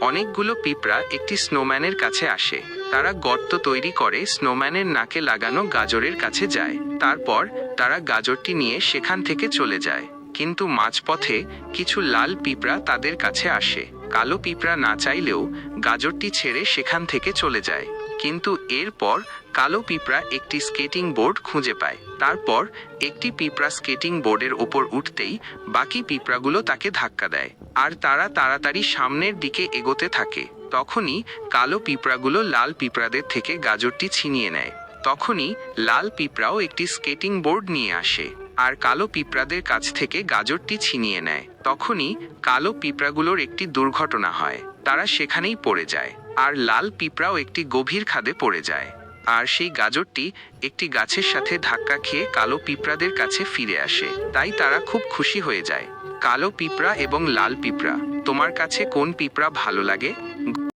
অনেকগুলো পিঁপড়া একটি স্নোম্যানের কাছে আসে। তারা গর্ত তৈরি করে স্নোম্যানের নাকে লাগানো গাজরের কাছে যায়। তারপর তারা গাজরটি নিয়ে সেখান থেকে চলে যায়। কিন্তু মাঝপথে কিছু লাল পিঁপড়া তাদের কাছে আসে। কালো পিঁপড়া না চাইলেও গাজরটি ছেড়ে সেখান থেকে চলে যায়। কিন্তু এরপর কালো পিঁপড়া একটি স্কেটিং বোর্ড খুঁজে পায়। তারপর একটি পিঁপড়া স্কেটিং বোর্ডের ওপর উঠতেই বাকি পিঁপড়াগুলো তাকে ধাক্কা দেয়, আর তারা তাড়াতাড়ি সামনের দিকে এগোতে থাকে। তখনই কালো পিঁপড়াগুলো লাল পিঁপড়াদের থেকে গাজরটি ছিনিয়ে নেয়। তখনই লাল পিঁপড়াও একটি স্কেটিং বোর্ড নিয়ে আসে আর কালো পিঁপড়াদের কাছ থেকে গাজরটি ছিনিয়ে নেয়। তখনই কালো পিঁপড়াগুলোর একটি দুর্ঘটনা হয়, তারা সেখানেই পড়ে যায়, আর লাল পিঁপড়াও একটি গভীর খাদে পড়ে যায়। আর সেই গাজরটি একটি গাছের সাথে ধাক্কা খেয়ে কালো পিঁপড়াদের কাছে ফিরে আসে। তাই তারা খুব খুশি হয়ে যায়। কালো পিঁপড়া এবং লাল পিঁপড়া, তোমার কাছে কোন পিঁপড়া ভালো লাগে?